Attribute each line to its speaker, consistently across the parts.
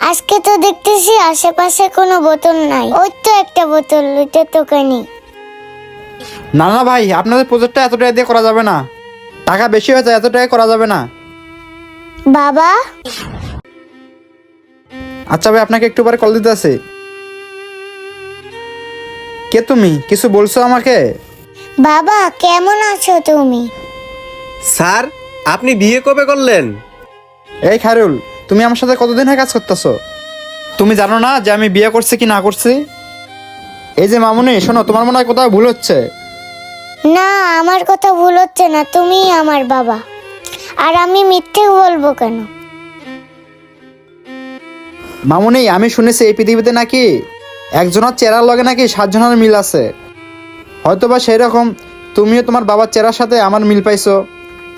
Speaker 1: আজকে তো দেখতেছি আশেপাশে কোনো বোতল নাই। ওই তো একটা বোতল, ওইটা দোকানি।
Speaker 2: না না ভাই, আপনাদের প্রজেক্টটা এত টাকা দিয়ে করা যাবে না, টাকা বেশি হয়েছে, এত টাকা করা যাবে না।
Speaker 1: বাবা,
Speaker 2: আচ্ছা ভাই, আপনাকে একটু পরে কল দিতে আছে। কে তুমি, কিছু বলছো আমাকে?
Speaker 1: বাবা কেমন আছো তুমি?
Speaker 3: স্যার, আপনি বিয়ে কবে করলেন?
Speaker 2: এই খায়রুল, তুমি আমার সাথে কতদিন হয়ে কাজ করতেছো? তুমি জানো না যে আমি বিয়ে করছি কি না করছি? এই যে মামুনি, শোনো, তোমার মনে হয় কোথাও ভুল হচ্ছে।
Speaker 1: না, আমার কথা ভুল হচ্ছে না, তুমিই আমার বাবা। আর আমি মিথ্যে বলবো কেন?
Speaker 2: মামুনি, আমি শুনেছি এই পৃথিবীতে নাকি একজনের চেহারার লগে নাকি 7 জনের মিল আছে। হয়তোবা সেই রকম তুমিও তোমার বাবার চেহারার সাথে আমার মিল পাইছো,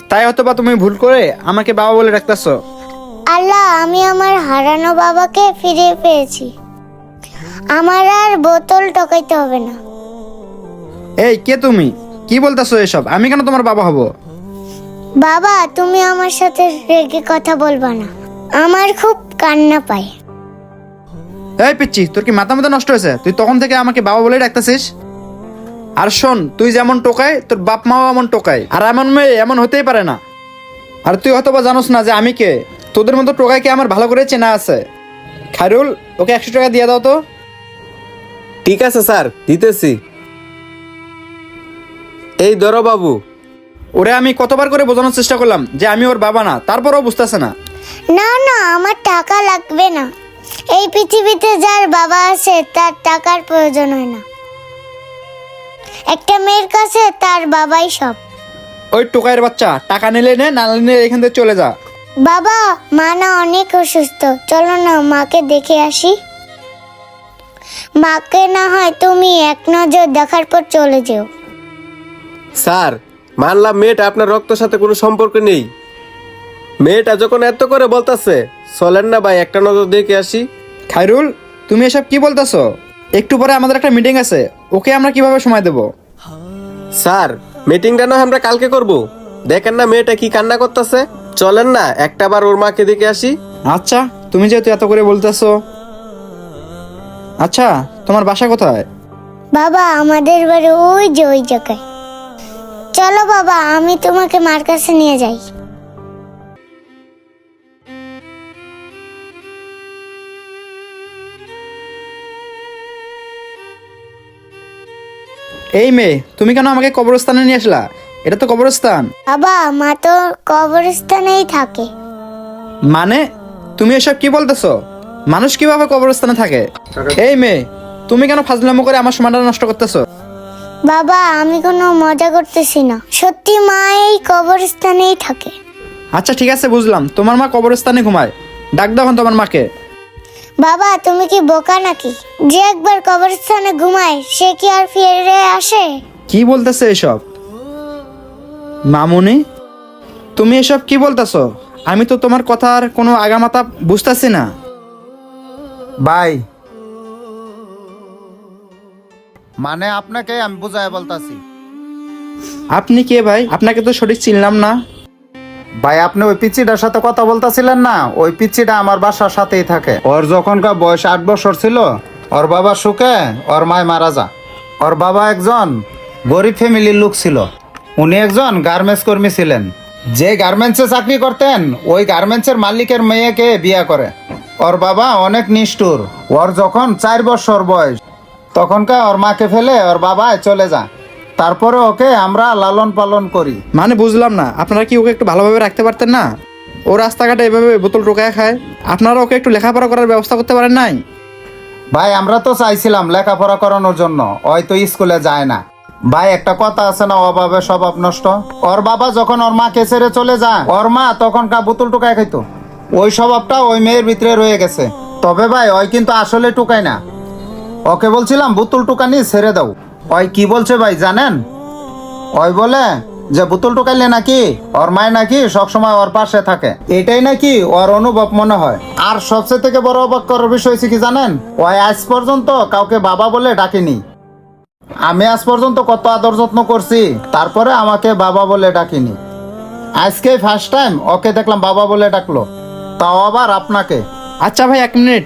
Speaker 2: তাই হয়তোবা তুমি ভুল করে আমাকে বাবা বলে ডাকতেছো।
Speaker 1: আল্লাহ, আমি আমার হারানো বাবাকে ফিরে পেয়েছি। আমার আর বোতল টকাইতে হবে না।
Speaker 2: এই কে তুমি, কি বলতেছো এসব? আমি কেন তোমার বাবা হব?
Speaker 1: বাবা, তুমি আমার সাথে রেগে কথা বলবা না, আমার খুব কান্না পায়।
Speaker 2: এই পিচ্ছি, তোর কি মাথা মাথা নষ্ট হয়েছে? তুই তখন থেকে আমাকে বাবা বলেই ডাকতেছিস। আর শোন, তুই যেমন টোকায় তোর বাপ মাও এমন টোকায়, আর এমন মেয়ে এমন হতেই পারে না। আর তুই হয়তোবা জানোস না যে আমি কে। তোদের মতো টোকাইকে আমার ভালো করে চেনা আছে। খায়রুল, ওকে 100 টাকা দিয়ে দাও তো।
Speaker 3: ঠিক আছে স্যার, দিতেছি। এই ধরো বাবু।
Speaker 2: ওরে আমি কতবার করে বোঝানোর চেষ্টা করলাম যে আমি ওর বাবা না, তারপরও বুঝতেছে না।
Speaker 1: না না, আমার টাকা লাগবে না। এই পৃথিবীতে যার বাবা আছে তার টাকার প্রয়োজন হয় না। একটা মেয়ের কাছে তার বাবাই সব।
Speaker 2: ওই টোকাইয়ের বাচ্চা, টাকা নিলে নে, না নিলে এখান থেকে চলে যা।
Speaker 1: বাবা, মা না অনেক অসুস্থ, চলো না মাকে দেখে আসি। মাকে না হয় তুমি এক নজর দেখার পর চলে যেও।
Speaker 3: স্যার, মানলাম মেয়েটা আপনার রক্তের সাথে কোনো সম্পর্ক নেই। মেয়েটা যখন এত করে বলতাছে, চলেন না ভাই একটা নজর দেখে আসি।
Speaker 2: খায়রুল, তুমি এসব কি বলতেছো? একটু পরে আমাদের একটা মিটিং আছে, ওকে আমরা কিভাবে সময় দেব?
Speaker 3: স্যার, মিটিংটা নয় আমরা কালকে করব। দেখেন না মেয়েটা কি কান্না করতেছে, চলেন না একটা বার ওর মাকে দেখে আসি।
Speaker 2: আচ্ছা, তুমি যেহেতু এত করে বলতেছো। আচ্ছা, তোমার বাসা কোথায়?
Speaker 1: বাবা, আমাদের বাড়ি ওই যে ওই জায়গায়। চলো বাবা, আমি তোমাকে মার কাছে নিয়ে যাই।
Speaker 2: এই মেয়ে, তুমি কেন আমাকে কবরস্থানে নিয়ে আসলা? এটা তো কবরস্থান।
Speaker 1: বাবা, মা তো কবরস্থানেই থাকে।
Speaker 2: মানে তুমি এসব কি বলতেছো? মানুষ কিভাবে কবরস্থানে থাকে? এই মেয়ে, তুমি কেন ফাজলামো করে আমার সময়টা নষ্ট করতেছো?
Speaker 1: বাবা, আমি কোনো মজা করতেছি না, সত্যি মা এই কবরস্থানেই থাকে।
Speaker 2: আচ্ছা ঠিক আছে, বুঝলাম, তোমার মা কবরস্থানে ঘুমায়। ডাক দাও এখন তোমার মাকে।
Speaker 1: বাবা, তুমি কি বোকা নাকি? যে একবার কবরস্থানে ঘুমায় সে কি আর ফিরে আসে?
Speaker 2: কি বলতেছে এসব? মামুনি, তুমি এসব কি বলতেছো? আমি তো তোমার কথার কোনো আগামাথা বুঝতেছি না।
Speaker 4: ভাই, মানে আপনাকে আমি বুঝায় বলতাছি।
Speaker 2: আপনি কে ভাই? আপনাকে তো সঠিক চিনলাম না।
Speaker 4: ভাই, আপনি ওই পিচ্চিটার সাথে কথা বলতাছিলেন না, ওই পিচ্চিটা আমার বাসার সাথেই থাকে। ওর যখনকার বয়স 8 বছর ছিল, ওর বাবা সুখে ওর মায় মারা যা। ওর বাবা একজন গরিব ফ্যামিলির লোক ছিল। উনি একজন গার্মেন্টস কর্মী ছিলেন। যে গার্মেন্টসে চাকরি করতেন, ওই গার্মেন্টসের মালিকের মেয়েকে বিয়ে করে। ওর বাবা অনেক নিষ্ঠুর। ওর যখন 4 বছর বয়স, তখনকার ওর মাকে ফেলে ওর বাবা চলে যায়। তারপরে ওকে আমরা লালন পালন করি।
Speaker 2: মানে বুঝলাম না, আপনারা কি ওকে একটু ভালোভাবে রাখতে পারতেন না? ও রাস্তাঘাটে এভাবে বোতল টোকায় খায়, আপনারা ওকে একটু লেখাপড়া করার ব্যবস্থা করতে পারেন নাই?
Speaker 4: ভাই, আমরা তো চাইছিলাম লেখাপড়া করানোর জন্য, হয়তো স্কুলে যায় না। ভাই, একটা কথা আছে না, অভাবে স্বভাব নষ্ট। ওর বাবা যখন ওর মাকে ছেড়ে চলে যায়, ওর মা তখনকার বোতল টুকায় খাইতো। ওই স্বভাবটা ওই মেয়ের ভিতরে রয়ে গেছে। তবে ভাই, ওই কিন্তু আসলে টুকায় না। ওকে বলছিলাম বোতল টুকানি ছেড়ে দাও। ওই কি বলছে ভাই জানেন? ওই বলে যে বোতল টুকাইলে নাকি ওর মায় নাকি সবসময় ওর পাশে থাকে, এটাই নাকি ওর অনুভব মনে হয়। আর সবচেয়ে থেকে বড় অবাক করার বিষয় হচ্ছে কি জানেন? ওই আজ পর্যন্ত কাউকে বাবা বলে ডাকেনি। আমি আজ পর্যন্ত কত আদর যত্ন করছি, তারপরে আমাকে বাবা বলে ডাকিনি। আজকে ফার্স্ট টাইম ওকে দেখলাম বাবা বলে ডাকলো, তাও আবার আপনাকে।
Speaker 2: আচ্ছা ভাই 1 মিনিট।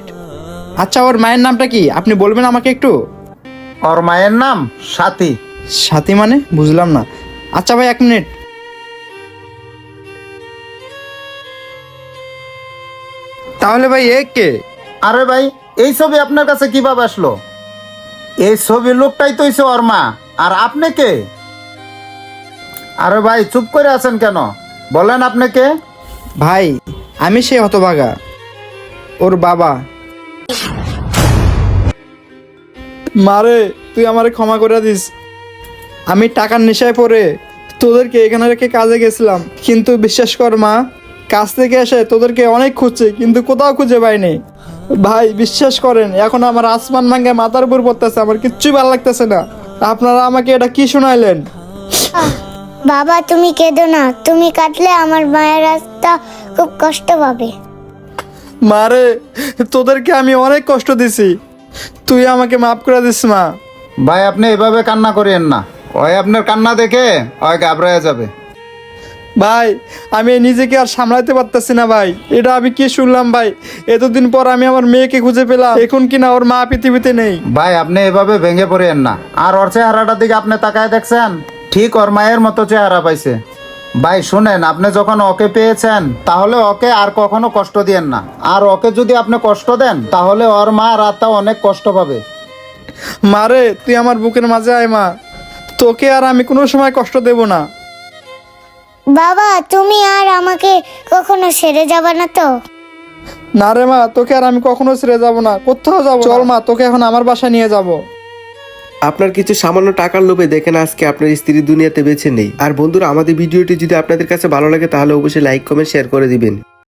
Speaker 2: আচ্ছা ওর মায়ের নামটা কি আপনি বলবেন আমাকে একটু?
Speaker 4: ওর মায়ের নাম সাথী।
Speaker 2: সাথী মানে বুঝলাম না। আচ্ছা ভাই 1 মিনিট। তাহলে ভাই এ কে?
Speaker 4: আরে ভাই, এই ছবি আপনার কাছে কিভাবে আসলো? এই ছবির লোকটাই তো হইছে ওর মা। আর আপনি কে? আরে ভাই চুপ করে আছেন কেন? বলেন আপনি কে?
Speaker 2: ভাই আমি সেই হতভাগা, ওর বাবা। মারে তুই আমারে ক্ষমা করে দিস। আমি টাকার নেশায় পড়ে তোদেরকে এখানে রেখে কাজে গেছিলাম, কিন্তু বিশ্বাস কর মা, কাজ থেকে এসে তোদেরকে অনেক খুঁজছে কিন্তু কোথাও খুঁজে পাইনি। ভাই বিশ্বাস করেন, এখন আমার আসমান ভাঙ্গে মাথার উপর পড়তেছে, আমার কিচ্ছুই ভালো লাগতেছে না। আপনারা আমাকে এটা কি শোনাইলেন?
Speaker 1: বাবা তুমি কেঁদো না, তুমি কাঁদলে আমার মায়ের রাস্তা খুব কষ্ট পাবে।
Speaker 2: মারে তোদেরকে আমি অনেক কষ্ট দিছি, তুই আমাকে মাফ করে দিস মা।
Speaker 4: ভাই আপনি এভাবে কান্না করিয়েন না, ওই আপনার কান্না দেখে ওই ঘাবড়ায় যাবে।
Speaker 2: ভাই আমি নিজেকে আর সামলাতে পারতেছি না ভাই, এটা আমি কি শুনলাম ভাই? এতদিন পর আমি আমার মেয়েকে খুঁজে পেলাম, এখন কিনা ওর মা পৃথিবীতে নেই।
Speaker 4: ভাই আপনি এভাবে ভেঙে পড়িয়েন না। আর ওর চেহারাটার দিকে আপনি তাকায় দেখছেন, ঠিক ওর মায়ের মতো চেহারা পাইছে। ভাই শুনেন, আপনি যখন ওকে পেয়েছেন তাহলে ওকে আর কখনো কষ্ট দিয়েন না। আর ওকে যদি আপনি কষ্ট দেন তাহলে ওর মা রাতটা অনেক কষ্ট পাবে।
Speaker 2: মারে তুই আমার বুকের মাঝে আয় মা, তোকে আর আমি কোনো সময় কষ্ট দেব না।
Speaker 1: বাবা তুমি আর আমাকে কখনো ছেড়ে যাবে না তো?
Speaker 2: না রে মা, তোকে আর আমি কখনো ছেড়ে যাব না, কোথাও যাবো। চল মা, তোকে এখন আমার বাসায় নিয়ে যাব।
Speaker 3: আপনার কিছু সামান্য টাকার লোভে দেখেন আজকে আপনার স্ত্রী দুনিয়াতে বেঁচে নেই। আর বন্ধুরা, আমাদের ভিডিওটি যদি আপনাদের কাছে ভালো লাগে তাহলে অবশ্যই লাইক কমেন্ট শেয়ার করে দিবেন।